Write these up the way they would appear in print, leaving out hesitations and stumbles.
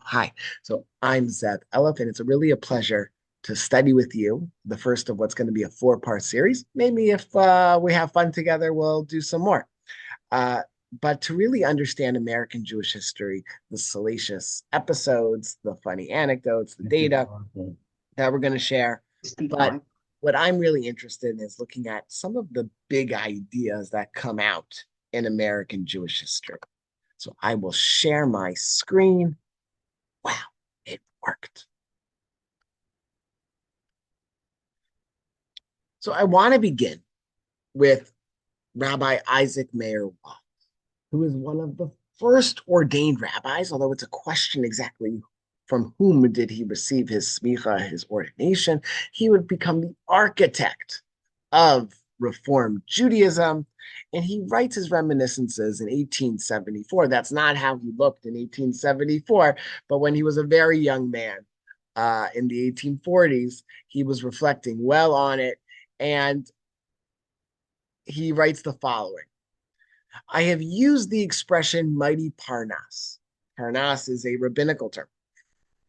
Hi. So I'm Zeth Eleff, and it's really a pleasure to study with you, the first of what's going to be a four-part series. Maybe if we have fun together, we'll do some more. Uh, but to really understand American Jewish history, the salacious episodes, the funny anecdotes, the data that we're going to share. But what I'm really interested in is looking at some of the big ideas that come out in American Jewish history. So I will share my screen. Wow, it worked. So I want to begin with Rabbi Isaac Mayer Watt, who is one of the first ordained rabbis, although it's a question exactly from whom did he receive his smicha, his ordination. He would become the architect of Reform Judaism, and he writes his reminiscences in 1874. That's not how he looked in 1874, but when he was a very young man in the 1840s, he was reflecting well on it, and he writes the following. I have used the expression mighty Parnas. Parnas is a rabbinical term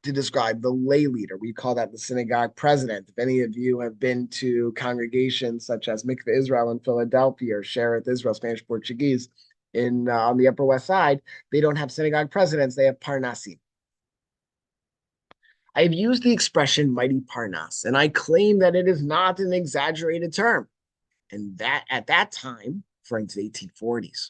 to describe the lay leader. We call that the synagogue president. If any of you have been to congregations such as Mikveh Israel in Philadelphia or Shereth Israel, Spanish Portuguese, on the Upper West Side, they don't have synagogue presidents, they have Parnasim. I have used the expression mighty Parnas, and I claim that it is not an exaggerated term. And that at that time, referring to the 1840s,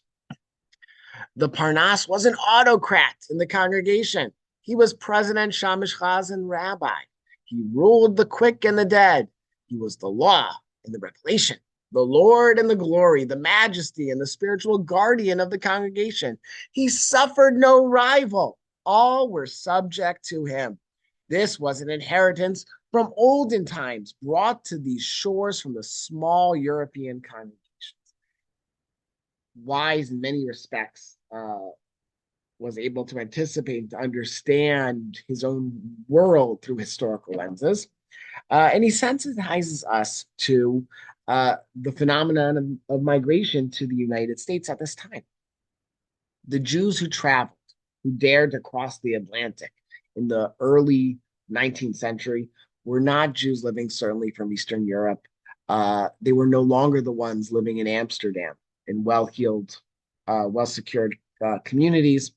the Parnas was an autocrat in the congregation. He was president, shamish chaz, and rabbi. He ruled the quick and the dead. He was the law and the revelation, the Lord and the glory, the majesty and the spiritual guardian of the congregation. He suffered no rival. All were subject to him. This was an inheritance from olden times brought to these shores from the small European congregations. Wise in many respects, was able to anticipate, to understand his own world through historical lenses. And he sensitizes us to the phenomenon of migration to the United States at this time. The Jews who traveled, who dared to cross the Atlantic in the early 19th century, were not Jews living certainly from Eastern Europe. They were no longer the ones living in Amsterdam in well-heeled, well-secured communities.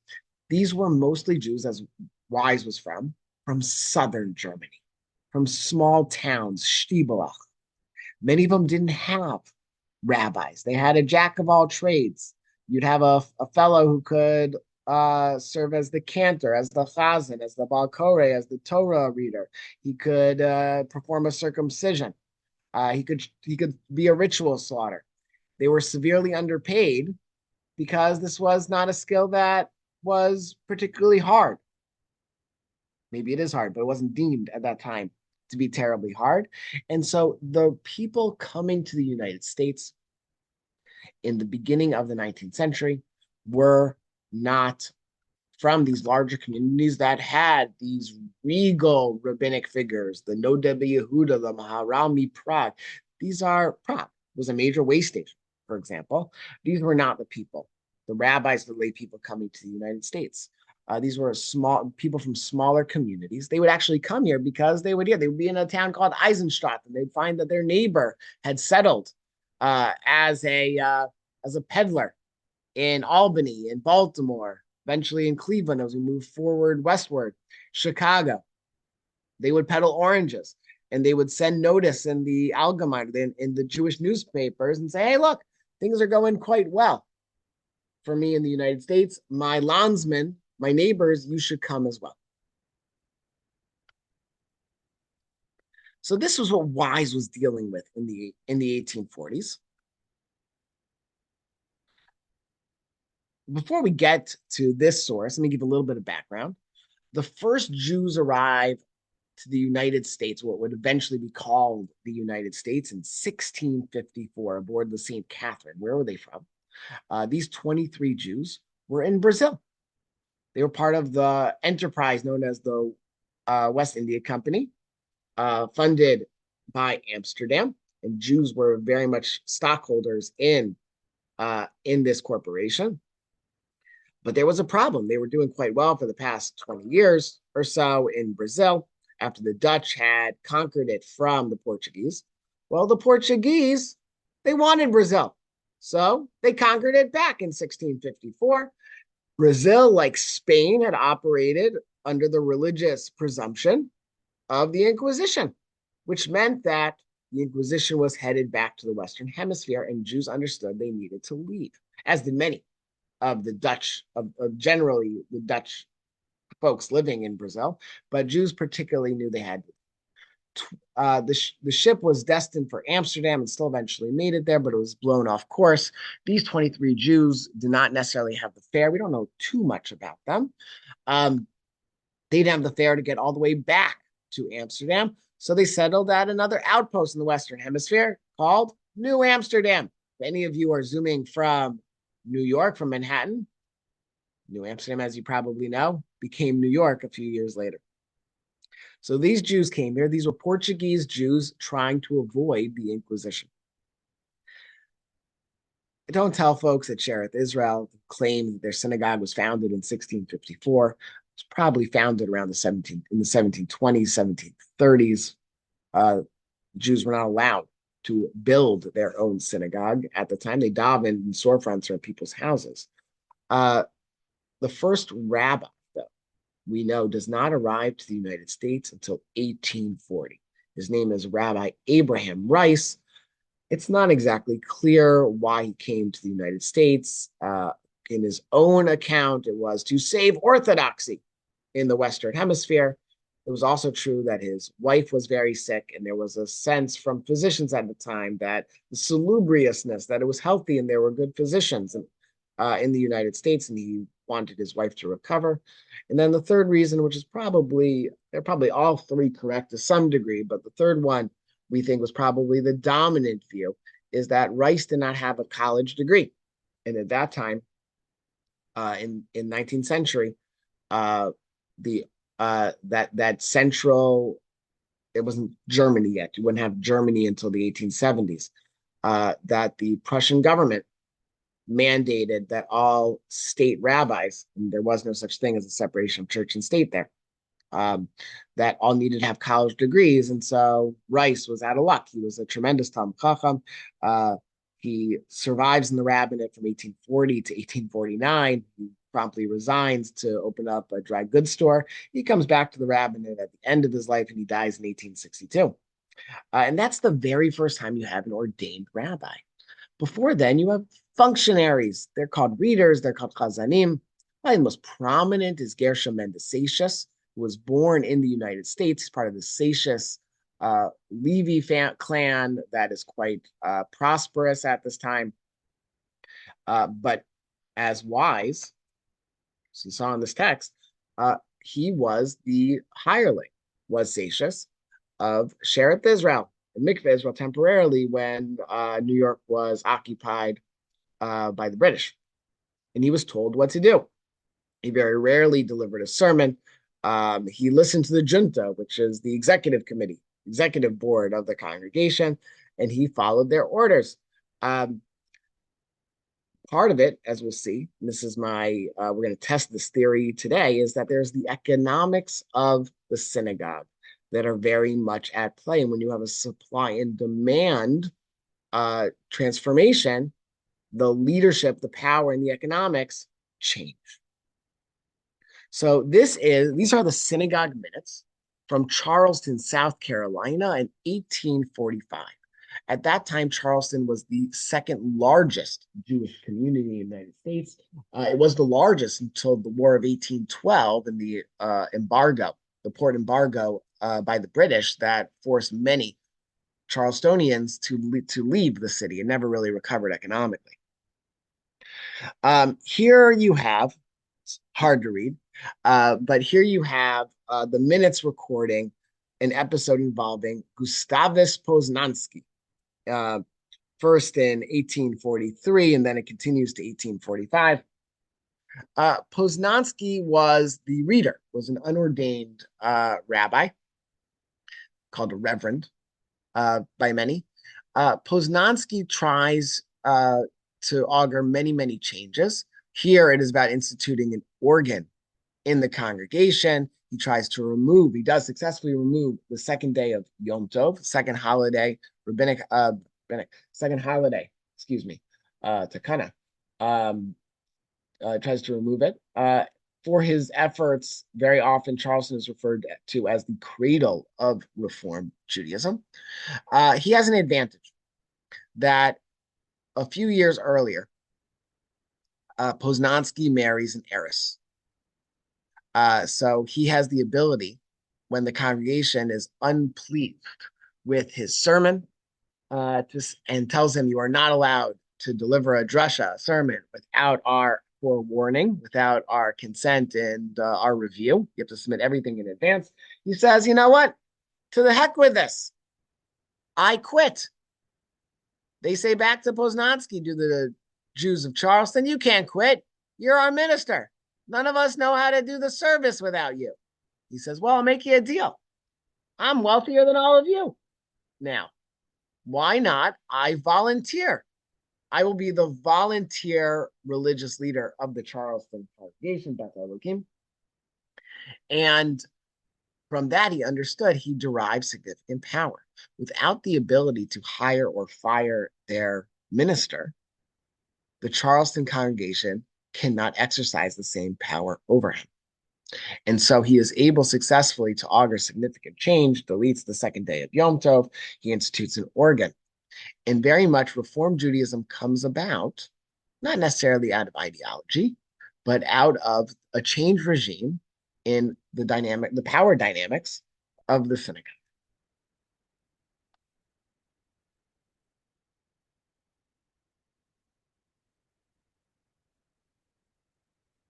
These were mostly Jews, as Wise was from southern Germany, from small towns, Stiebelach. Many of them didn't have rabbis. They had a jack of all trades. You'd have a fellow who could serve as the cantor, as the chazan, as the balkore, as the Torah reader. He could perform a circumcision. He could be a ritual slaughter. They were severely underpaid because this was not a skill that was particularly hard. Maybe it is hard, but it wasn't deemed at that time to be terribly hard. And so the people coming to the United States in the beginning of the 19th century were not from these larger communities that had these regal rabbinic figures, the Nodeh Yehuda, the Maharal Prague. Prague was a major way station, for example. These were not the people, the rabbis, the lay people coming to the United States. These were small people from smaller communities. They would actually come here because they would be in a town called Eisenstadt, and they'd find that their neighbor had settled as a peddler in Albany, in Baltimore, eventually in Cleveland as we move forward westward, Chicago. They would peddle oranges, and they would send notice in the Allgemeine, in the Jewish newspapers, and say, hey, look, things are going quite well for me in the United States. My landsmen, my neighbors, you should come as well. So this was what Wise was dealing with in the 1840s. Before we get to this source, let me give a little bit of background. The first Jews arrived to the United States, what would eventually be called the United States, in 1654 aboard the St. Catherine. Where were they from? These 23 Jews were in Brazil. They were part of the enterprise known as the West India Company, funded by Amsterdam, and Jews were very much stockholders in this corporation. But there was a problem. They were doing quite well for the past 20 years or so in Brazil after the Dutch had conquered it from the Portuguese. Well, the Portuguese, they wanted Brazil. So they conquered it back in 1654. Brazil, like Spain, had operated under the religious presumption of the Inquisition, which meant that the Inquisition was headed back to the Western Hemisphere, and Jews understood they needed to leave, as did many of the Dutch, of generally the Dutch folks living in Brazil, but Jews particularly knew they had. The ship was destined for Amsterdam and still eventually made it there, but it was blown off course. These 23 Jews did not necessarily have the fare. We don't know too much about them. Um, they didn't have the fare to get all the way back to Amsterdam, so they settled at another outpost in the Western Hemisphere called New Amsterdam. If any of you are zooming from New York, from Manhattan, New Amsterdam, as you probably know, became New York a few years later. So these Jews came here. These were Portuguese Jews trying to avoid the Inquisition. I don't tell folks at Shereth Israel claim that their synagogue was founded in 1654. It was probably founded around in the 1720s, 1730s. Jews were not allowed to build their own synagogue at the time. They davened in storefronts or at people's houses. The first rabbi, though, we know does not arrive to the United States until 1840. His name is Rabbi Abraham Rice. It's not exactly clear why he came to the United States. In his own account, it was to save orthodoxy in the Western Hemisphere. It was also true that his wife was very sick, and there was a sense from physicians at the time that the salubriousness, that it was healthy and there were good physicians in the United States, and he wanted his wife to recover. And then the third reason, which is they're probably all three correct to some degree, but the third one we think was probably the dominant view, is that Rice did not have a college degree. And at that time, in 19th century, that central, it wasn't Germany yet. You wouldn't have Germany until the 1870s. That the Prussian government mandated that all state rabbis, and there was no such thing as a separation of church and state there, that all needed to have college degrees. And so Rice was out of luck. He was a tremendous Talmid Chacham. He survives in the rabbinate from 1840 to 1849. He promptly resigns to open up a dry goods store. He comes back to the rabbinate at the end of his life, and he dies in 1862. And that's the very first time you have an ordained rabbi. Before then, you have functionaries. They're called readers. They're called chazanim. Probably the most prominent is Gershom Mendesatius, who was born in the United States. He's part of the Satius Levi clan that is quite prosperous at this time. But as wise, as you saw in this text, he was the hireling, was Satius, of Shereth Israel and Mikveh Israel temporarily when New York was occupied by the British. And he was told what to do. He very rarely delivered a sermon. He listened to the junta, which is the executive board of the congregation, and he followed their orders. Part of it, as we'll see, and this is we're going to test this theory today, is that there's the economics of the synagogue that are very much at play. And when you have a supply and demand transformation, the leadership, the power, and the economics change. So these are the synagogue minutes from Charleston, South Carolina in 1845. At that time, Charleston was the second largest Jewish community in the United States. It was the largest until the War of 1812 and the port embargo by the British that forced many Charlestonians to leave the city and never really recovered economically. Here you have, it's hard to read, but here you have the minutes recording an episode involving Gustavus Poznański, first in 1843, and then it continues to 1845. Poznański was the reader, was an unordained rabbi, called a reverend by many. Poznański tries to augur many, many changes. Here it is about instituting an organ in the congregation. He does successfully remove the second day of Yom Tov, second holiday, second holiday, excuse me, Takana. Tries to remove it. For his efforts, very often Charleston is referred to as the cradle of Reform Judaism. He has an advantage that a few years earlier, Poznansky marries an heiress. So he has the ability, when the congregation is unpleased with his sermon, and tells him, you are not allowed to deliver a drasha, a sermon, without our forewarning, without our consent and our review. You have to submit everything in advance. He says, you know what? To the heck with this. I quit. They say back to Poznansky, do the Jews of Charleston, you can't quit. You're our minister. None of us know how to do the service without you. He says, well, I'll make you a deal. I'm wealthier than all of you. Now, why not? I volunteer. I will be the volunteer religious leader of the Charleston congregation, Beth Elohim. And from that, he understood he derived significant power. Without the ability to hire or fire their minister, the Charleston congregation cannot exercise the same power over him. And so he is able successfully to augur significant change, deletes the second day of Yom Tov, he institutes an organ. And very much Reform Judaism comes about, not necessarily out of ideology, but out of a changed regime in the power dynamics of the synagogue.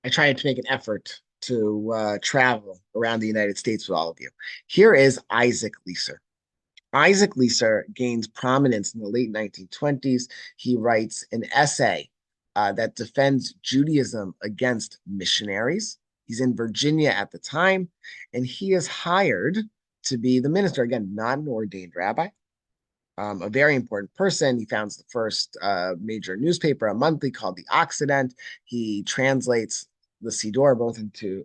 I tried to make an effort to travel around the United States with all of you. Here is Isaac Leeser. Isaac Leeser gains prominence in the late 1920s. He writes an essay that defends Judaism against missionaries. He's in Virginia at the time, and he is hired to be the minister. Again, not an ordained rabbi, a very important person. He founds the first major newspaper, a monthly called The Occident. He translates the Siddur both into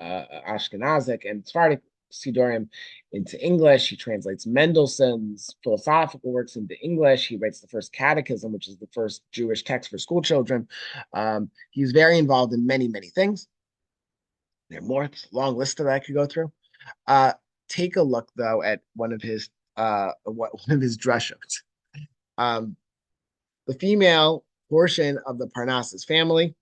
Ashkenazic and Sephardic Siddurim into English. He translates Mendelssohn's philosophical works into English. He writes the first catechism, which is the first Jewish text for school children. He's very involved in many, many things. There are more. It's a long list that I could go through. Take a look, though, at one of his drushos. The female portion of the Parnassus family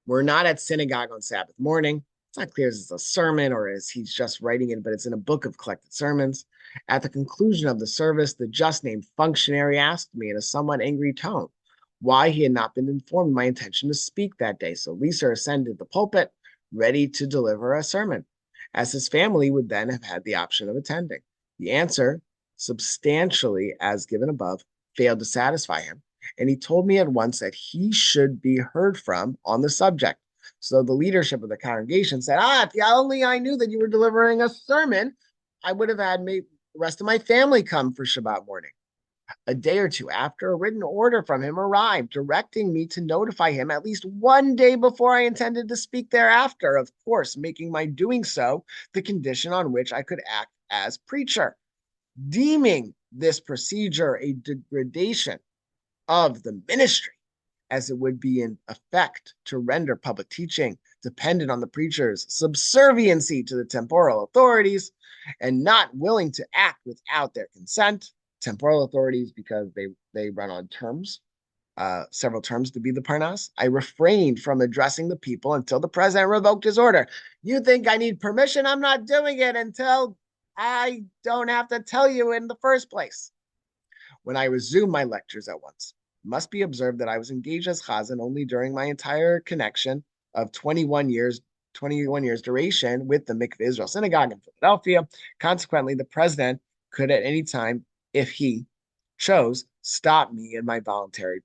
were not at synagogue on Sabbath morning. It's not clear if it's a sermon or as he's just writing it, but it's in a book of collected sermons. At the conclusion of the service, the just named functionary asked me in a somewhat angry tone why he had not been informed of my intention to speak that day. So Leeser ascended the pulpit, ready to deliver a sermon, as his family would then have had the option of attending. The answer, substantially as given above, failed to satisfy him, and he told me at once that he should be heard from on the subject. So the leadership of the congregation said, if only I knew that you were delivering a sermon, I would have had the rest of my family come for Shabbat morning. A day or two after, a written order from him arrived, directing me to notify him at least one day before I intended to speak thereafter, of course, making my doing so the condition on which I could act as preacher. Deeming this procedure a degradation of the ministry, as it would be in effect to render public teaching dependent on the preacher's subserviency to the temporal authorities, and not willing to act without their consent. Temporal authorities, because they run on terms, several terms to be the Parnas. I refrained from addressing the people until the president revoked his order. You think I need permission? I'm not doing it until I don't have to tell you in the first place. When I resumed my lectures at once, it must be observed that I was engaged as chazan only during my entire connection of 21 years duration with the Mikveh Israel Synagogue in Philadelphia. Consequently, the president could at any time, if he chose, stop me in my voluntary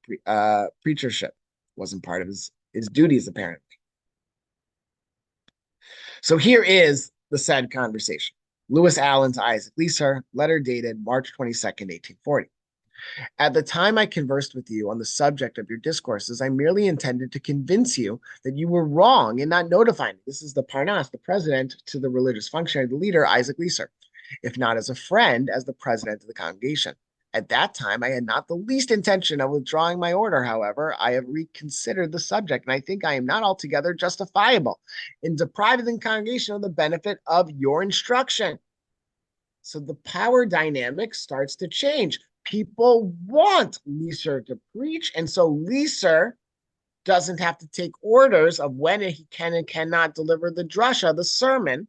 preachership. Wasn't part of his duties, apparently. So here is the said conversation. Lewis Allen to Isaac Leeser, letter dated March 22nd, 1840. At the time I conversed with you on the subject of your discourses, I merely intended to convince you that you were wrong in not notifying me. This is the Parnas, the president, to the religious functionary, the leader, Isaac Leeser, if not as a friend, as the president of the congregation. At that time, I had not the least intention of withdrawing my order. However, I have reconsidered the subject, and I think I am not altogether justifiable in depriving the congregation of the benefit of your instruction. So the power dynamic starts to change. People want Leeser to preach, and so Leeser doesn't have to take orders of when he can and cannot deliver the drasha, the sermon.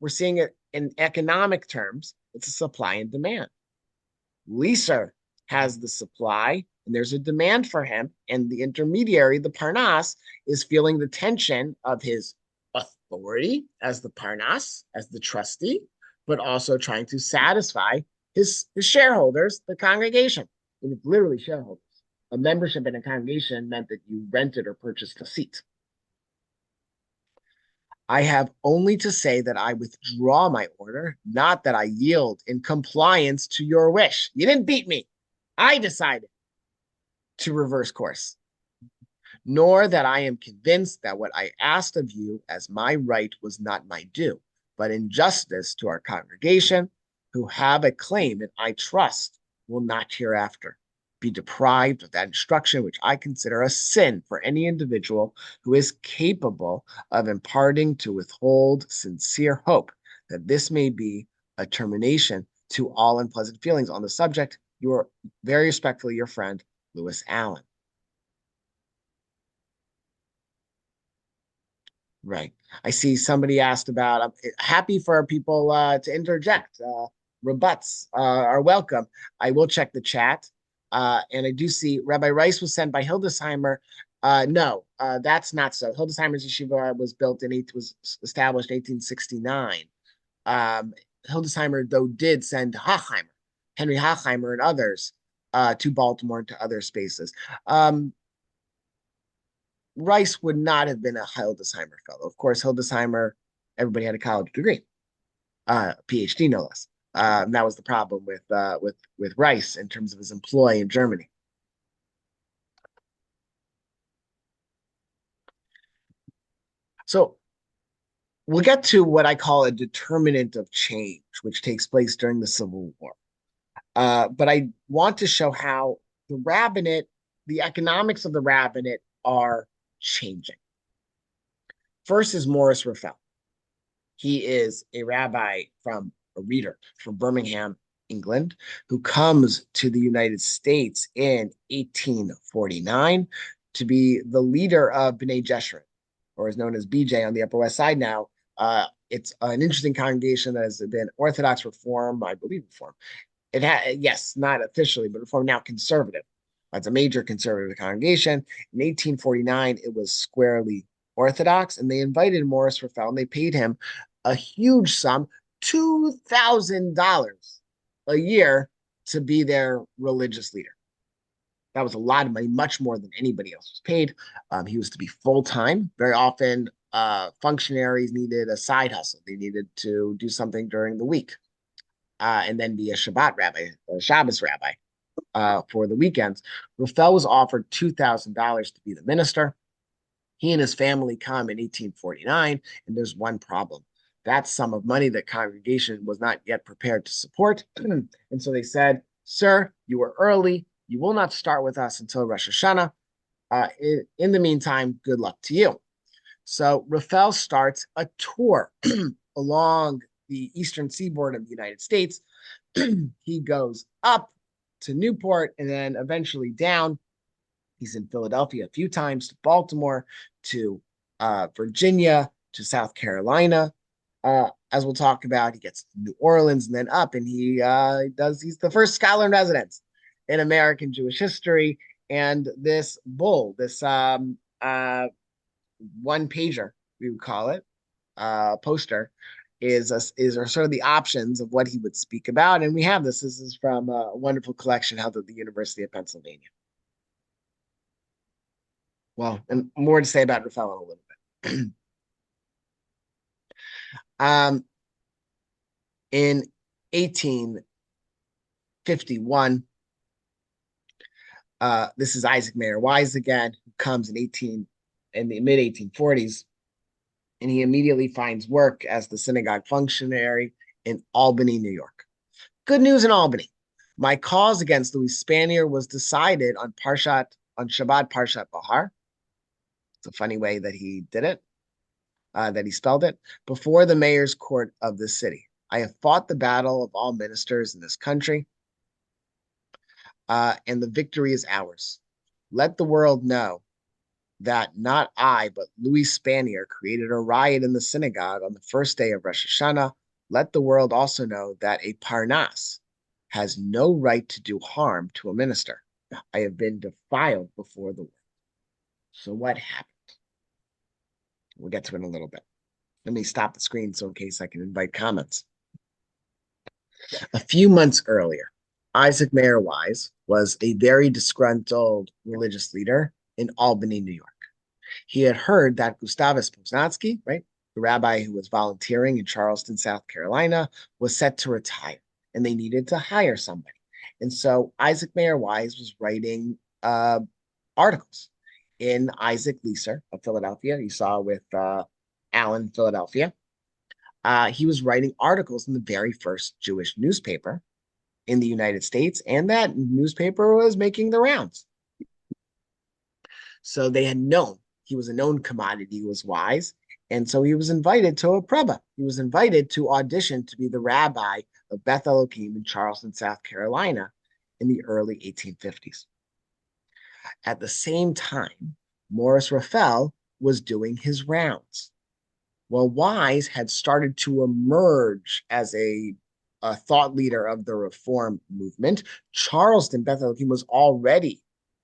We're seeing it in economic terms. It's a supply and demand. Leeser has the supply, and there's a demand for him, and the intermediary, the Parnas, is feeling the tension of his authority as the Parnas, as the trustee, but also trying to satisfy his shareholders, the congregation. And it's literally shareholders. A membership in a congregation meant that you rented or purchased a seat. I have only to say that I withdraw my order, not that I yield in compliance to your wish. You didn't beat me. I decided to reverse course, nor that I am convinced that what I asked of you as my right was not my due, but injustice to our congregation, who have a claim that I trust will not hereafter be deprived of that instruction, which I consider a sin for any individual who is capable of imparting to withhold sincere hope that this may be a termination to all unpleasant feelings on the subject. You are very respectfully your friend, Lewis Allen. Right. I see somebody asked about, I'm happy for people to interject. Rebuts are welcome. I will check the chat. And I do see Rabbi Rice was sent by Hildesheimer. No, that's not so. Hildesheimer's yeshiva was established in 1869. Hildesheimer, though, did send Henry Hochheimer and others to Baltimore and to other spaces. Rice would not have been a Hildesheimer fellow. Of course, Hildesheimer, everybody had a college degree, PhD no less. That was the problem with Rice in terms of his employ in Germany. So we'll get to what I call a determinant of change, which takes place during the Civil War. But I want to show how the rabbinate, the economics of the rabbinate are changing. First is Morris Raphael. He is a rabbi a reader from Birmingham, England, who comes to the United States in 1849 to be the leader of B'nai Jeshurun, or is known as BJ on the Upper West Side now. It's an interesting congregation that has been Orthodox Reform, I believe Reform. It had, yes, not officially, but Reform, now conservative. It's a major conservative congregation. In 1849, it was squarely Orthodox, and they invited Morris Raphael, and they paid him a huge sum, $2,000 a year, to be their religious leader. That was a lot of money, much more than anybody else was paid. He was to be full-time. Very often, functionaries needed a side hustle. They needed to do something during the week and then be a Shabbat rabbi, a Shabbos rabbi for the weekends. Raphael was offered $2,000 to be the minister. He and his family come in 1849, and there's one problem. That sum of money the congregation was not yet prepared to support. And so they said, sir, you were early. You will not start with us until Rosh Hashanah. In the meantime, good luck to you. So Raphael starts a tour along the eastern seaboard of the United States. He goes up to Newport and then eventually down. He's in Philadelphia a few times, to Baltimore, to Virginia, to South Carolina. As we'll talk about, he gets to New Orleans and then up, and he's the first scholar in residence in American Jewish history. And this bull, this one pager, we would call it, poster, are sort of the options of what he would speak about. And we have this. This is from a wonderful collection held at the University of Pennsylvania. Well, and more to say about Raphael in a little bit. In 1851, This is Isaac Mayer Wise again, who comes in the mid 1840s, and he immediately finds work as the synagogue functionary in Albany, New York. Good news in Albany. My cause against Louis Spanier was decided on Shabbat Parshat Bahar. It's a funny way that he did it, that he spelled it, before the mayor's court of the city. I have fought the battle of all ministers in this country, and the victory is ours. Let the world know that not I, but Louis Spanier created a riot in the synagogue on the first day of Rosh Hashanah. Let the world also know that a parnas has no right to do harm to a minister. I have been defiled before the world. So what happened? We'll get to it in a little bit. Let me stop the screen so in case I can invite comments. A few months earlier, Isaac Mayer Wise was a very disgruntled religious leader in Albany, New York. He had heard that Gustavus Poznansky, right, the rabbi who was volunteering in Charleston, South Carolina, was set to retire, and they needed to hire somebody. And so Isaac Mayer Wise was writing articles in Isaac Leeser of Philadelphia. You saw with Allen, Philadelphia. He was writing articles in the very first Jewish newspaper in the United States, and that newspaper was making the rounds. So they had known he was a known commodity, he was Wise, and so he was invited to a preba. He was invited to audition to be the rabbi of Beth Elohim in Charleston, South Carolina in the early 1850s. At the same time, Morris Raphael was doing his rounds. Well, Wise had started to emerge as a thought leader of the Reform movement. Charleston, Beth Elohim, was already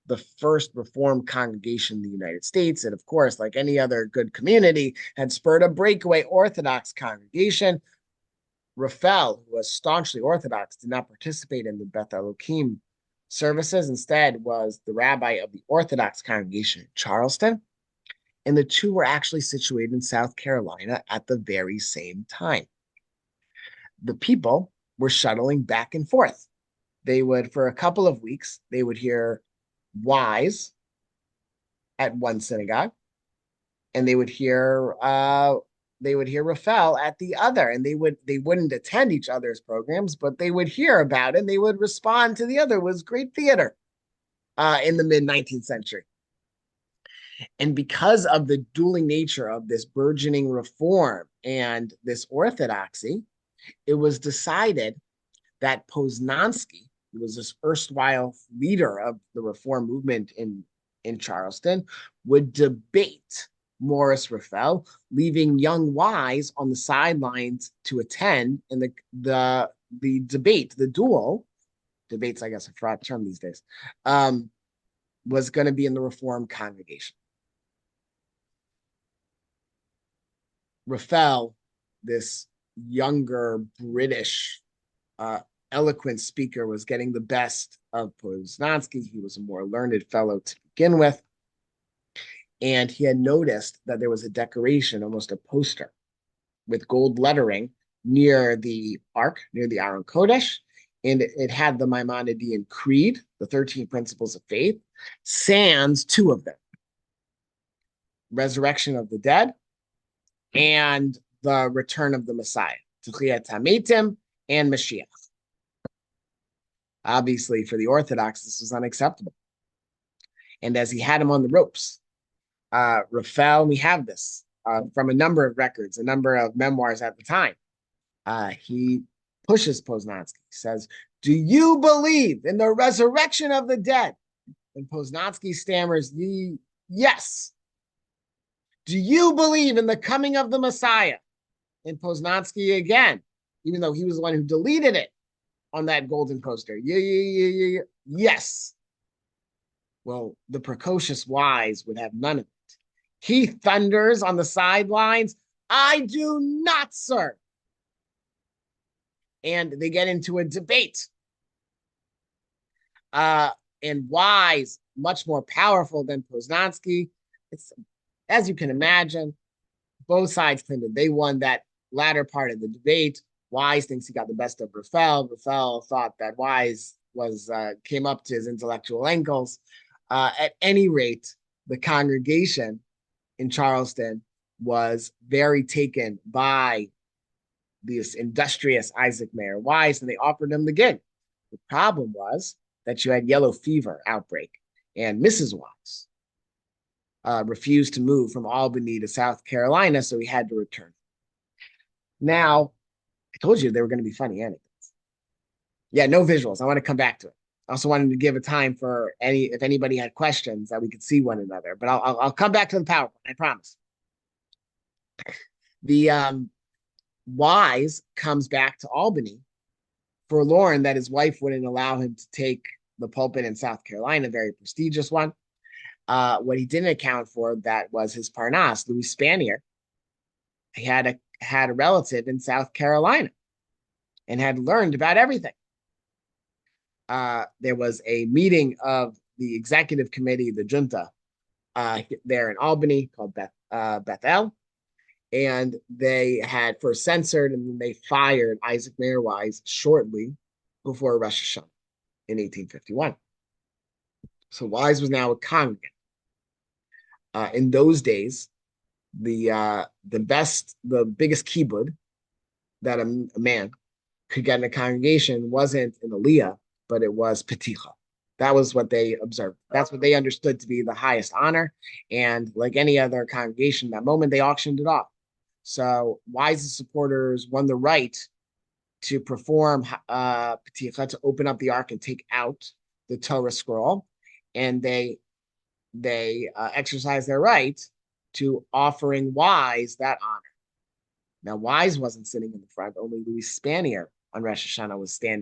the first Reform congregation in the United States. And of course, like any other good community, had spurred a breakaway Orthodox congregation. Raphael, who was staunchly Orthodox, did not participate in the Beth Elohim services. Instead, was the rabbi of the Orthodox congregation in Charleston. And the two were actually situated in South Carolina at the very same time. The people were shuttling back and forth. They would, for a couple of weeks, they would hear Wise at one synagogue, and they would hear Raphael at the other, and they wouldn't attend each other's programs, but they would hear about it and they would respond to the other. It was great theater in the mid-19th century. And because of the dueling nature of this burgeoning reform and this orthodoxy, it was decided that Poznansky, who was this erstwhile leader of the reform movement in Charleston, would debate Morris Raphael, leaving young Wise on the sidelines to attend. And the debate, the duel, debates, I guess, a fraught term these days, was going to be in the Reform congregation. Raphael, this younger British eloquent speaker, was getting the best of Poznansky. He was a more learned fellow to begin with. And he had noticed that there was a decoration, almost a poster, with gold lettering near the Ark, near the Aron Kodesh. And it had the Maimonidean Creed, the 13 Principles of Faith, sans two of them: resurrection of the dead and the return of the Messiah, Techiyat HaMetim and Mashiach. Obviously, for the Orthodox, this was unacceptable. And as he had him on the ropes, Raphael, we have this from a number of records, a number of memoirs at the time. He pushes Poznansky, says, "Do you believe in the resurrection of the dead?" And Poznansky stammers, "Yes." "Do you believe in the coming of the Messiah?" And Poznansky again, even though he was the one who deleted it on that golden poster, yeah. Yes. Well, the precocious Wise would have none of it. He thunders on the sidelines, "I do not, sir." And they get into a debate. And Wise, much more powerful than Poznansky, as you can imagine, both sides claimed that they won that latter part of the debate. Wise thinks he got the best of Raphael. Raphael thought that Wise came up to his intellectual ankles. At any rate, the congregation in Charleston was very taken by this industrious Isaac Mayer Wise, and they offered him the gig. The problem was that you had yellow fever outbreak, and Mrs. Wise refused to move from Albany to South Carolina, so he had to return. Now, I told you they were going to be funny anecdotes. Yeah, no visuals. I want to come back to it. I also wanted to give a time for if anybody had questions that we could see one another. But I'll come back to the PowerPoint. I promise. The Wise comes back to Albany, forlorn that his wife wouldn't allow him to take the pulpit in South Carolina, a very prestigious one. What he didn't account for that was his Parnas, Louis Spanier. He had a relative in South Carolina and had learned about everything. There was a meeting of the executive committee, the junta, there in Albany called Bethel. And they had first censored and then they fired Isaac Mayer Wise shortly before Rosh Hashanah in 1851. So Wise was now a congregant. In those days, the biggest kibbud that a man could get in a congregation wasn't an aliyah, but it was peticha. That was what they observed. That's what they understood to be the highest honor. And like any other congregation, that moment they auctioned it off. So Wise's supporters won the right to perform peticha, to open up the ark and take out the Torah scroll, and they exercised their right to offering Wise that honor. Now Wise wasn't sitting in the front; only Louis Spanier on Rosh Hashanah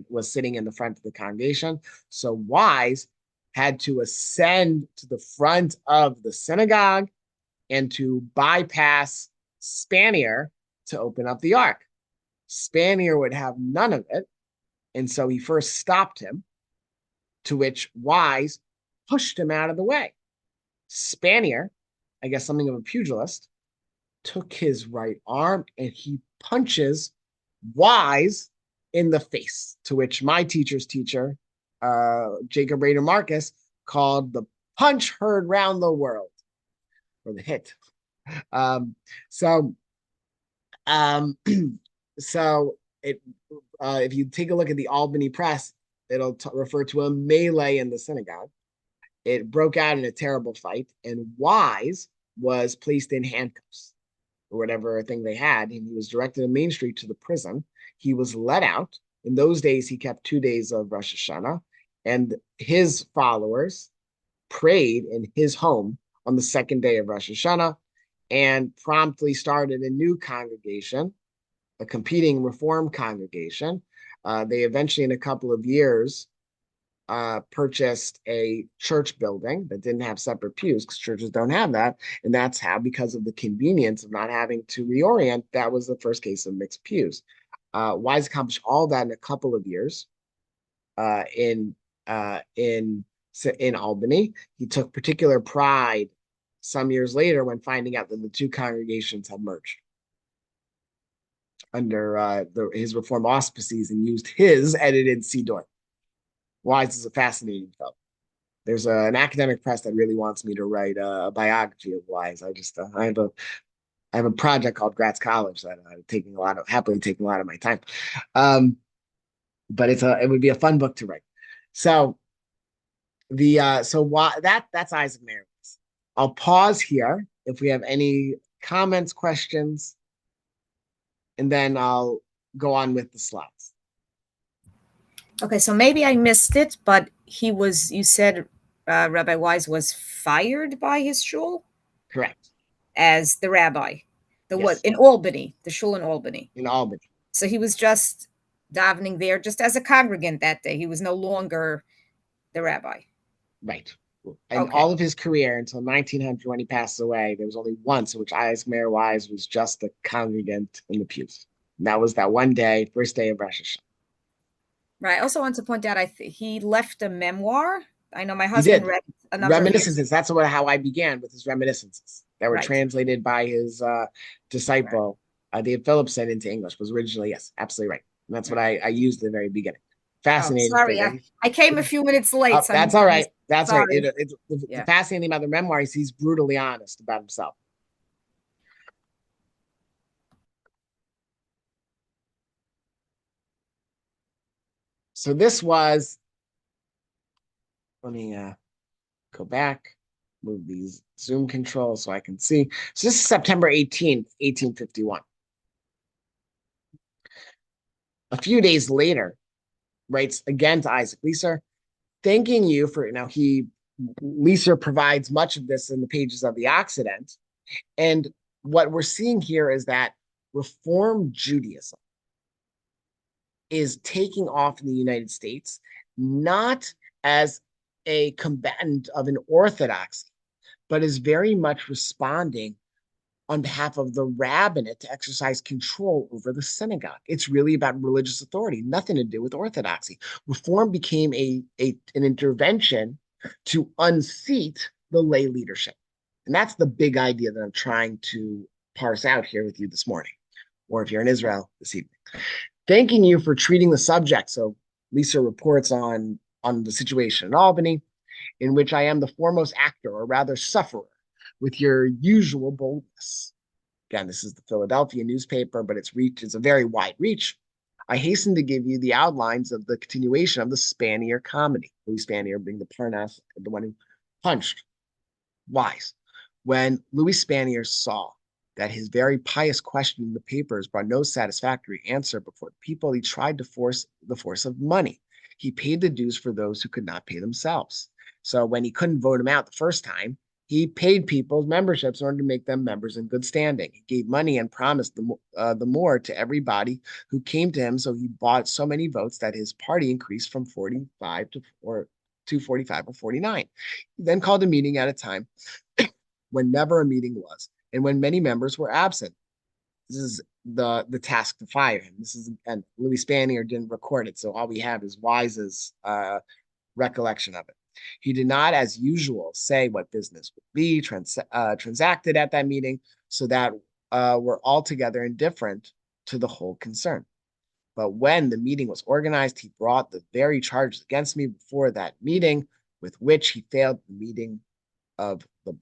was sitting in the front of the congregation. So Wise had to ascend to the front of the synagogue and to bypass Spanier to open up the ark. Spanier would have none of it, and so he first stopped him, to which Wise pushed him out of the way. Spanier, I guess something of a pugilist, took his right arm and he punches Wise in the face, to which my teacher's teacher, Jacob Rader Marcus, called the punch heard round the world, or the hit. So if you take a look at the Albany press, it'll refer to a melee in the synagogue. It broke out in a terrible fight, and Wise was placed in handcuffs or whatever thing they had, and he was directed to Main Street to the prison. He was let out. In those days, he kept 2 days of Rosh Hashanah, and his followers prayed in his home on the second day of Rosh Hashanah, and promptly started a new congregation, a competing Reform congregation. They eventually, in a couple of years, purchased a church building that didn't have separate pews, because churches don't have that. And that's how, because of the convenience of not having to reorient, that was the first case of mixed pews. Wise accomplished all that in a couple of years in Albany. He took particular pride some years later when finding out that the two congregations had merged under his Reform auspices and used his edited Siddur. Wise is a fascinating fellow. There's an academic press that really wants me to write a biography of Wise. I have a project called Gratz College that I'm happily taking a lot of my time. But it would be a fun book to write. So that's Isaac Mayer. I'll pause here if we have any comments, questions, and then I'll go on with the slides. Okay, so maybe I missed it, but you said Rabbi Wise was fired by his shul? Correct. As the rabbi. Yes. What, in Albany, the shul in Albany? In Albany. So he was just davening there just as a congregant that day. He was no longer the rabbi. Right. And all of his career until 1900, when he passed away, there was only once in which Isaac Mayer Wise was just a congregant in the pews. And that was that one day, first day of Rosh Hashanah. Right. I also want to point out, he left a memoir. I know my husband read a number Reminiscences. That's how I began, with his reminiscences that were translated by his disciple, David Phillipson, into English. Was originally, yes, absolutely right. And that's what I used at the very beginning. Oh, Fascinating sorry. figure. I came a few minutes late, so That's all right. That's right. sorry. It's the Yeah. fascinating thing about the memoir is he's brutally honest about himself. So this was, let me go back, move these Zoom controls so I can see. So this is September 18th, 1851. A few days later, writes again to Isaac Leeser, thanking you for, Leeser provides much of this in the pages of the Occident. And what we're seeing here is that Reform Judaism is taking off in the United States, not as a combatant of an orthodoxy, but is very much responding on behalf of the rabbinate to exercise control over the synagogue. It's really about religious authority, nothing to do with orthodoxy. Reform became an intervention to unseat the lay leadership. And that's the big idea that I'm trying to parse out here with you this morning, or if you're in Israel this evening. Thanking you for treating the subject. So Lisa reports on the situation in Albany, in which I am the foremost actor, or rather sufferer, with your usual boldness. Again, this is the Philadelphia newspaper, but its reach is a very wide reach. I hasten to give you the outlines of the continuation of the Spanier comedy. Louis Spanier being the Parnass, the one who punched Wise. When Louis Spanier saw that his very pious question in the papers brought no satisfactory answer before the people, he tried to force the force of money. He paid the dues for those who could not pay themselves. So when he couldn't vote him out the first time, he paid people's memberships in order to make them members in good standing. He gave money and promised the more to everybody who came to him. So he bought so many votes that his party increased from 45 to 45 or 49. He then called a meeting at a time when never a meeting was, and when many members were absent. This is the task to fire him. This is, and Louis Spanier didn't record it, so all we have is Wise's recollection of it. He did not, as usual, say what business would be transacted at that meeting, so that we're altogether indifferent to the whole concern. But when the meeting was organized, he brought the very charges against me before that meeting, with which he failed the meeting of the.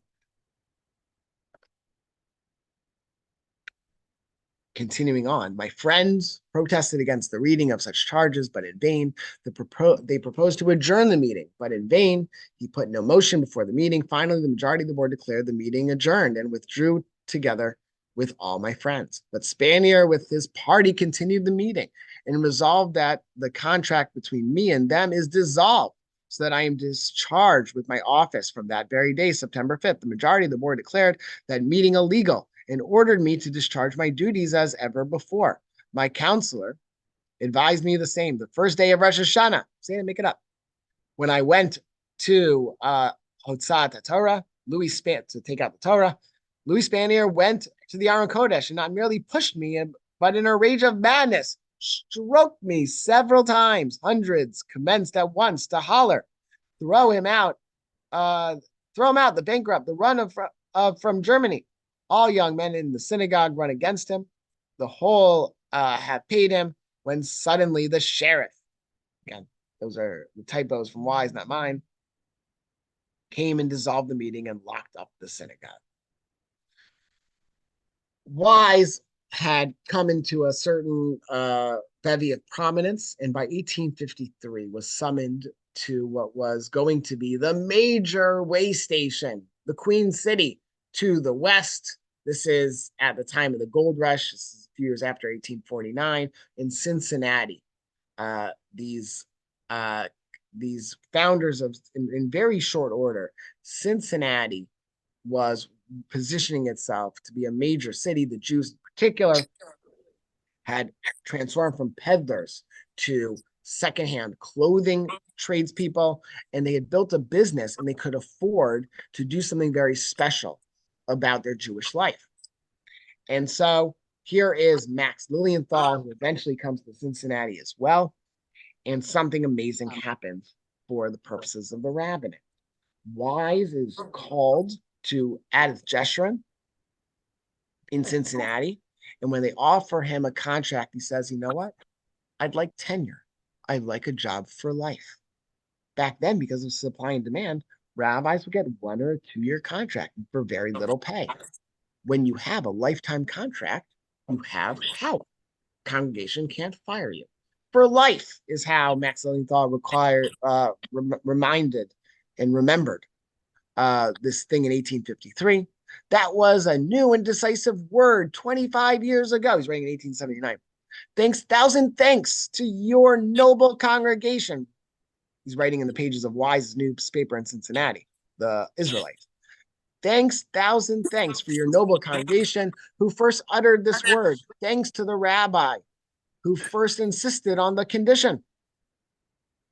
Continuing on, my friends protested against the reading of such charges, but in vain. They proposed to adjourn the meeting, but in vain. He put no motion before the meeting. Finally, the majority of the board declared the meeting adjourned and withdrew together with all my friends. But Spanier, with his party, continued the meeting and resolved that the contract between me and them is dissolved, so that I am discharged with my office from that very day, September 5th. The majority of the board declared that meeting illegal and ordered me to discharge my duties as ever before. My counselor advised me the same. The first day of Rosh Hashanah, say to make it up, when I went to Hotzat Torah, to take out the Torah, Louis Spanier went to the Aron Kodesh and not merely pushed me, but in a rage of madness, stroked me several times. Hundreds commenced at once to holler, throw him out, the bankrupt, the run from Germany. All young men in the synagogue run against him. The whole have paid him, when suddenly the sheriff, again, those are the typos from Wise, not mine, came and dissolved the meeting and locked up the synagogue. Wise had come into a certain bevy of prominence, and by 1853 was summoned to what was going to be the major way station, the Queen City, to the west. This is at the time of the gold rush. This is a few years after 1849 in Cincinnati. These founders of, in very short order, Cincinnati was positioning itself to be a major city. The Jews in particular had transformed from peddlers to secondhand clothing tradespeople, and they had built a business, and they could afford to do something very special about their Jewish life. And so here is Max Lilienthal, who eventually comes to Cincinnati as well, and something amazing happens for the purposes of the rabbinate. Wise is called to Adith Jeshurun in Cincinnati, and when they offer him a contract, he says, you know what? I'd like tenure. I'd like a job for life. Back then, because of supply and demand, rabbis would get 1 or 2 year contract for very little pay. When you have a lifetime contract, you have power. Congregation can't fire you. For life is how Max Lilienthal reminded and remembered this thing in 1853. That was a new and decisive word 25 years ago. He's writing in 1879. Thousand thanks to your noble congregation. He's writing in the pages of Wise's newspaper in Cincinnati, the Israelites. Thousand thanks for your noble congregation who first uttered this word. Thanks to the rabbi who first insisted on the condition.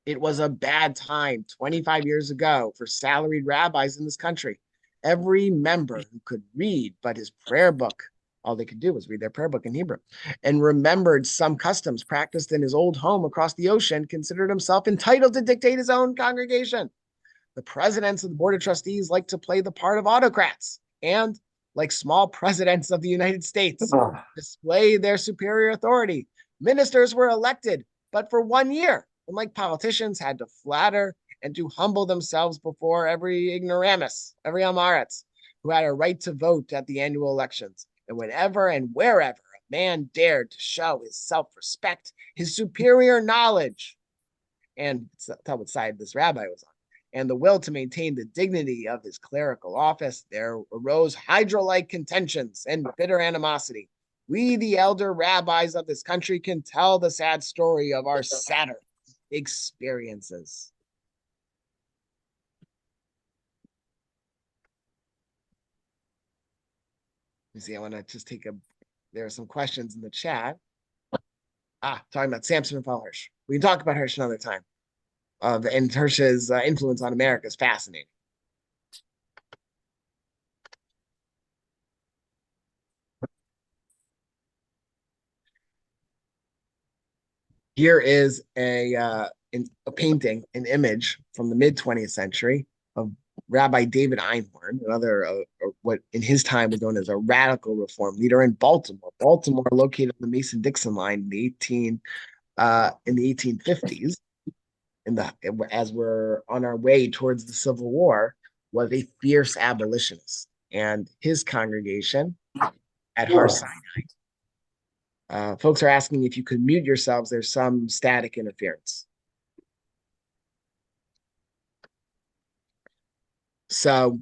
It was a bad time 25 years ago for salaried rabbis in this country. Every member who could read but his prayer book, all they could do was read their prayer book in Hebrew, and remembered some customs practiced in his old home across the ocean, considered himself entitled to dictate his own congregation. The presidents of the Board of Trustees like to play the part of autocrats and, like small presidents of the United States, display their superior authority. Ministers were elected, but for 1 year, and like politicians had to flatter and to humble themselves before every ignoramus, every amaretz, who had a right to vote at the annual elections. And whenever and wherever a man dared to show his self-respect, his superior knowledge, and tell what side this rabbi was on, and the will to maintain the dignity of his clerical office, there arose hydra-like contentions and bitter animosity. We, the elder rabbis of this country, can tell the sad story of our sadder experiences. Let me see, I want to just there are some questions in the chat. Talking about Samson and Hirsch. We can talk about Hirsch another time. And Hirsch's influence on America is fascinating. Here is a painting, an image from the mid-20th century of Rabbi David Einhorn, another what in his time was known as a radical reform leader in Baltimore. Baltimore, located on the Mason-Dixon line in the 1850s, as we're on our way towards the Civil War, was a fierce abolitionist, and his congregation at Har Sinai. Folks are asking if you could mute yourselves. There's some static interference. So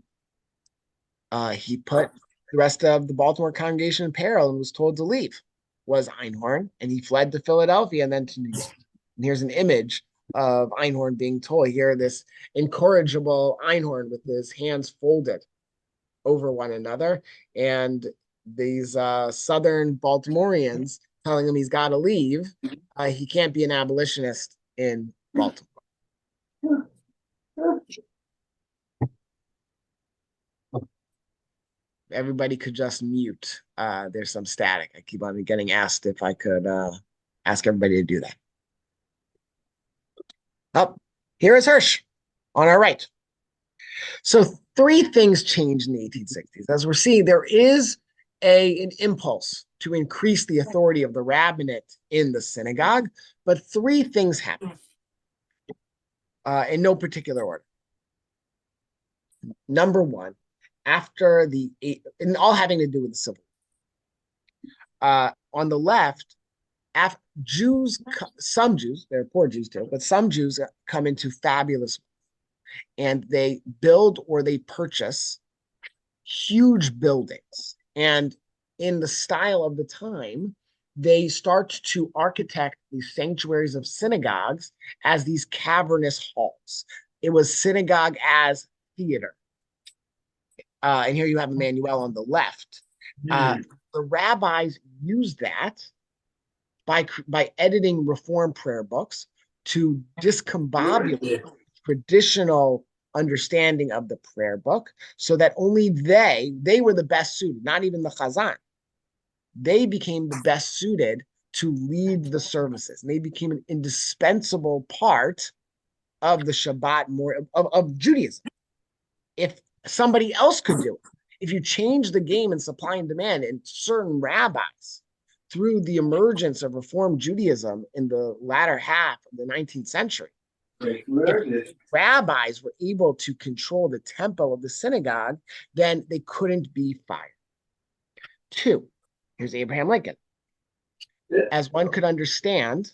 he put the rest of the Baltimore congregation in peril and was told to leave, was Einhorn, and he fled to Philadelphia and then to New York. And here's an image of Einhorn being told. Here, this incorrigible Einhorn with his hands folded over one another, and these Southern Baltimoreans telling him he's got to leave. He can't be an abolitionist in Baltimore. Everybody could just mute. There's some static. I keep on getting asked if I could ask everybody to do that. Oh, here is Hirsch on our right. So 3 things changed in the 1860s. As we're seeing, there is an impulse to increase the authority of the rabbinate in the synagogue, but 3 things happened in no particular order. Number 1, after and all having to do with the Civil War. On the left, some Jews, they're poor Jews too, but some Jews come into fabulous, and they build or they purchase huge buildings. And in the style of the time, they start to architect these sanctuaries of synagogues as these cavernous halls. It was synagogue as theater. And here you have Emmanuel on the left. The rabbis used that by editing reform prayer books to discombobulate traditional understanding of the prayer book, so that only they were the best suited, not even the Chazan. They became the best suited to lead the services, and they became an indispensable part of the Shabbat, of Judaism. If somebody else could do it, if you change the game in supply and demand, and certain rabbis through the emergence of Reform Judaism in the latter half of the 19th century. If rabbis were able to control the temple of the synagogue, then they couldn't be fired. 2, here's Abraham Lincoln. As one could understand,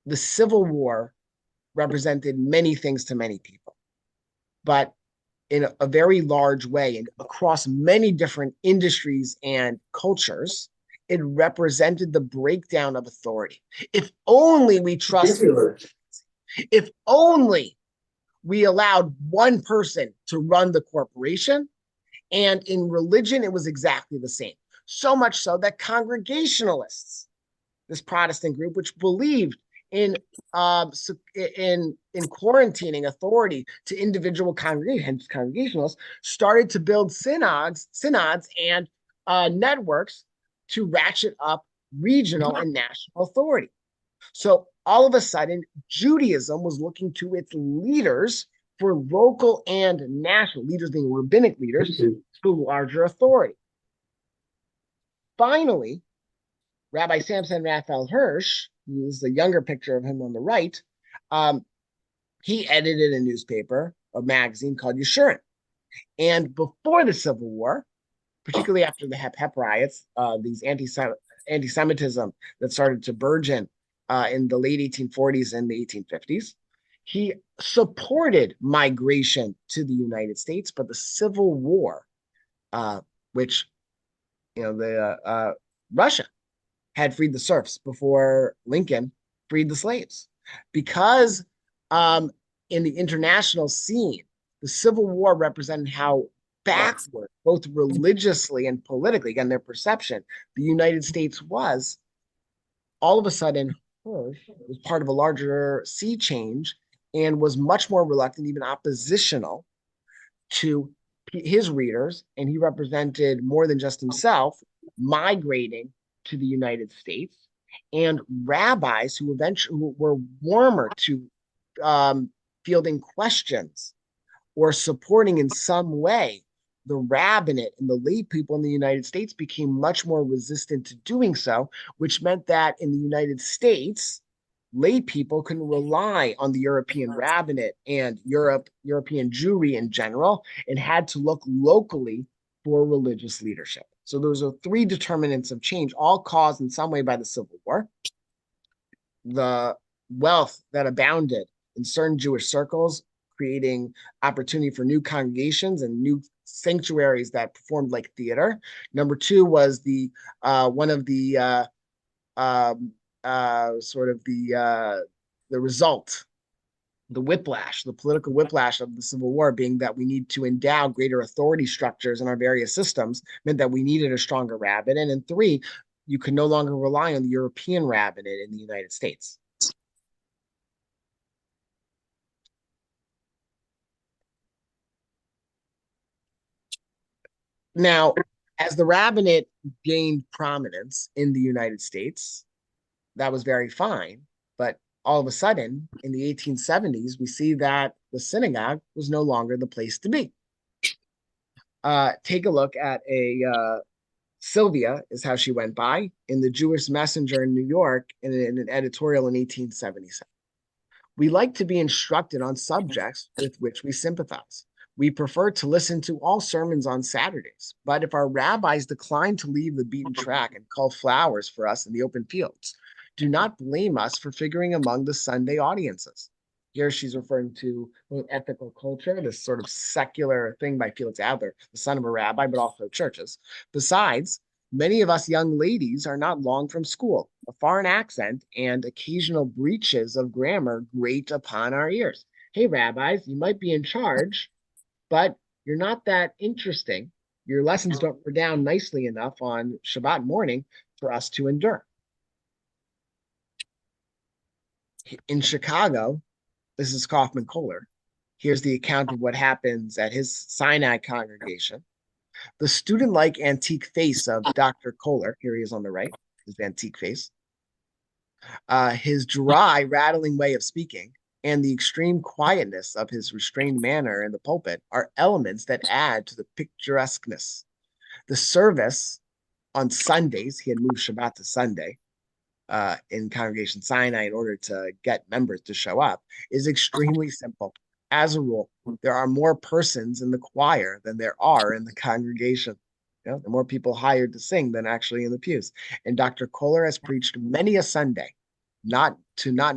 the Civil War represented many things to many people, but in a very large way and across many different industries and cultures, it represented the breakdown of authority. If only we trusted, if only we allowed one person to run the corporation, and in religion, it was exactly the same. So much so that Congregationalists, this Protestant group, which believed in quarantining authority to individual congregationalists, started to build synods and networks to ratchet up regional and national authority. So all of a sudden, Judaism was looking to its leaders for local and national leaders, being rabbinic leaders, to larger authority. Finally, Rabbi Samson Raphael Hirsch, who is the younger picture of him on the right, he edited a newspaper, a magazine called Yeshurun. And before the Civil War, particularly after the Hep riots, these anti-Semitism that started to burgeon in the late 1840s and the 1850s, he supported migration to the United States, but the Civil War, which, Russia had freed the serfs before Lincoln freed the slaves. Because in the international scene, the Civil War represented how backward, both religiously and politically, again, their perception, the United States was. All of a sudden, Hirsch was part of a larger sea change and was much more reluctant, even oppositional to his readers, and he represented more than just himself migrating to the United States, and rabbis who eventually were warmer to fielding questions or supporting in some way the rabbinate and the lay people in the United States became much more resistant to doing so, which meant that in the United States, lay people can rely on the European rabbinate and European Jewry in general, and had to look locally for religious leadership. So those are 3 determinants of change, all caused in some way by the Civil War. The wealth that abounded in certain Jewish circles, creating opportunity for new congregations and new sanctuaries that performed like theater. Number 2 was the one of the result, the whiplash, the political whiplash of the Civil War being that we need to endow greater authority structures in our various systems, meant that we needed a stronger rabbinate. And 3, you could no longer rely on the European rabbinate in the United States. Now, as the rabbinate gained prominence in the United States, that was very fine. But all of a sudden, in the 1870s, we see that the synagogue was no longer the place to be. Take a look at Sylvia is how she went by in the Jewish Messenger in New York in an editorial in 1877. We like to be instructed on subjects with which we sympathize. We prefer to listen to all sermons on Saturdays, but if our rabbis decline to leave the beaten track and cull flowers for us in the open fields, do not blame us for figuring among the Sunday audiences. Here she's referring to ethical culture, this sort of secular thing by Felix Adler, the son of a rabbi, but also churches. Besides, many of us young ladies are not long from school. A foreign accent and occasional breaches of grammar grate upon our ears. Hey, rabbis, you might be in charge, but you're not that interesting. Your lessons don't redound nicely enough on Shabbat morning for us to endure. In Chicago, this is Kaufman Kohler. Here's the account of what happens at his Sinai congregation. The student-like antique face of Dr. Kohler, here he is on the right, his antique face, his dry, rattling way of speaking, and the extreme quietness of his restrained manner in the pulpit are elements that add to the picturesqueness. The service on Sundays. He had moved Shabbat to Sunday in Congregation Sinai in order to get members to show up is extremely simple. As a rule, there are more persons in the choir than there are in the congregation. You know, the more people hired to sing than actually in the pews. And Dr. Kohler has preached many a Sunday, not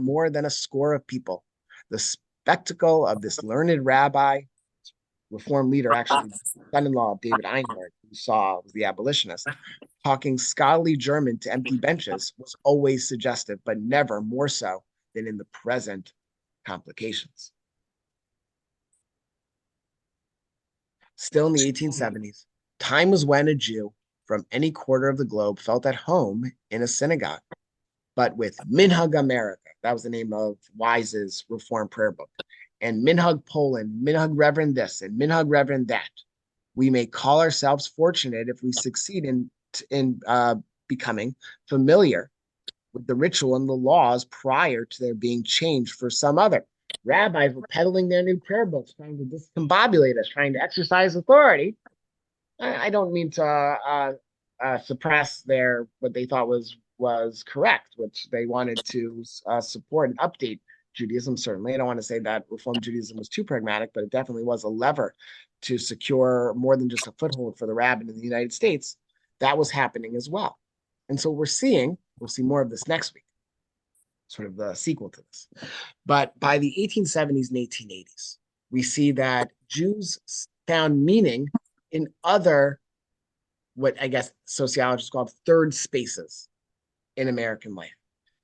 more than a score of people. The spectacle of this learned rabbi, reform leader, actually son-in-law of David Einhorn, who was the abolitionist, talking scholarly German to empty benches was always suggestive, but never more so than in the present complications. Still in the 1870s, time was when a Jew from any quarter of the globe felt at home in a synagogue. But with Minhag America, that was the name of Wise's Reform Prayer Book, and Minhag Poland, Minhag Reverend this, and Minhag Reverend that, we may call ourselves fortunate if we succeed in becoming familiar with the ritual and the laws prior to their being changed for some other. Rabbis were peddling their new prayer books, trying to discombobulate us, trying to exercise authority. I don't mean to suppress what they thought was correct, which they wanted to support and update Judaism. Certainly, I don't want to say that Reform Judaism was too pragmatic, but it definitely was a lever to secure more than just a foothold for the rabbin in the United States. That was happening as well, and so we'll see more of this next week, sort of the sequel to this. But by the 1870s and 1880s, we see that Jews found meaning in other, what I guess sociologists call third spaces in American life.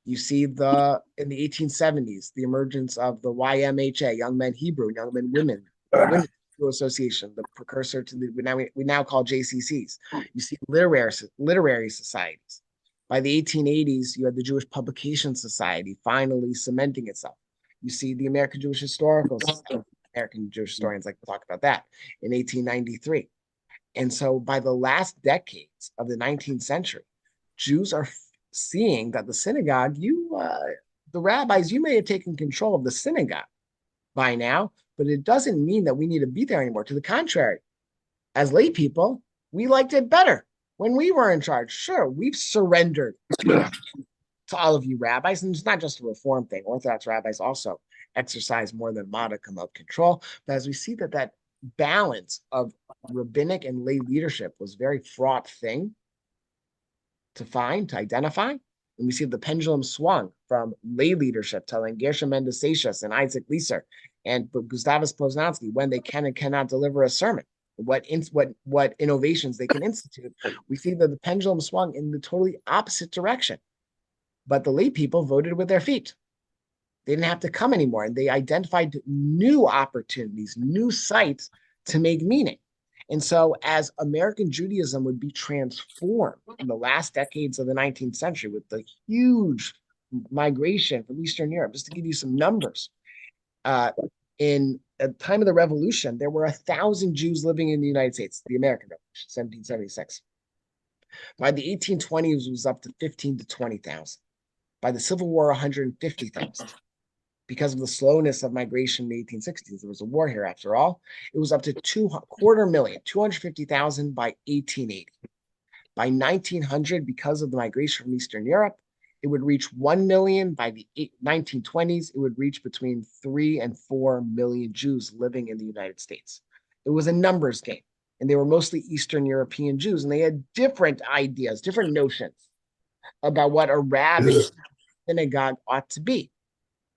You see in the 1870s, the emergence of the YMHA, Young Men Hebrew, Young Men Women Association, the precursor to we now call JCCs. You see literary societies. By the 1880s, you had the Jewish Publication Society finally cementing itself. You see the American Jewish Historical Society. American Jewish historians like to talk about that in 1893. And so by the last decades of the 19th century, Jews are seeing that the synagogue, the rabbis, you may have taken control of the synagogue by now, but it doesn't mean that we need to be there anymore. To the contrary, as lay people, we liked it better when we were in charge. Sure, we've surrendered to all of you rabbis, and it's not just a reform thing. Orthodox rabbis also exercise more than modicum of control. But as we see that balance of rabbinic and lay leadership was a very fraught thing to identify. And we see the pendulum swung from lay leadership telling Gershom Mendesatius and Isaac Leeser and Gustavus Poznansky when they can and cannot deliver a sermon, what innovations they can institute. We see that the pendulum swung in the totally opposite direction. But the lay people voted with their feet. They didn't have to come anymore, and they identified new opportunities, new sites to make meaning. And so as American Judaism would be transformed in the last decades of the 19th century with the huge migration from Eastern Europe, just to give you some numbers, in at the time of the Revolution, there were 1,000 Jews living in the United States, the American Revolution, 1776. By the 1820s, it was up to 15 to 20,000. By the Civil War, 150,000. Because of the slowness of migration in the 1860s, there was a war here after all. It was up to 250,000, 250,000 by 1880. By 1900, because of the migration from Eastern Europe, it would reach 1 million. By the 1920s, it would reach between 3 and 4 million Jews living in the United States. It was a numbers game, and they were mostly Eastern European Jews, and they had different ideas, different notions about what a rabbin synagogue ought to be.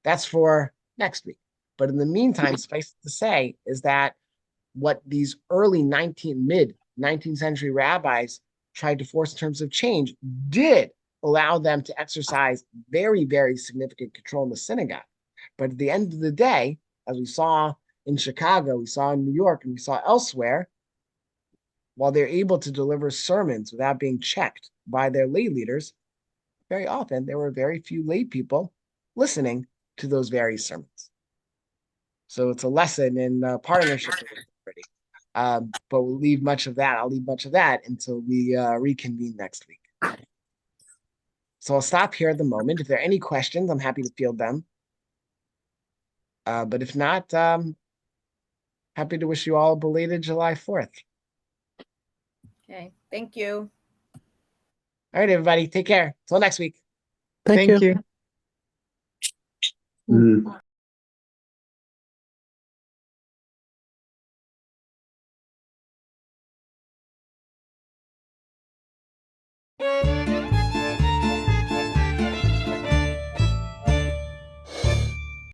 That's for next week. But in the meantime, suffice to say is that what these mid 19th century rabbis tried to force in terms of change did allow them to exercise very, very significant control in the synagogue. But at the end of the day, as we saw in Chicago, we saw in New York, and we saw elsewhere, while they're able to deliver sermons without being checked by their lay leaders, very often there were very few lay people listening to those very sermons. So it's a lesson in partnership already. But I'll leave much of that until we reconvene next week. So I'll stop here at the moment. If there are any questions, I'm happy to field them. But if not, happy to wish you all a belated July 4th. Okay, thank you. All right, everybody, take care. Till next week. Thank you.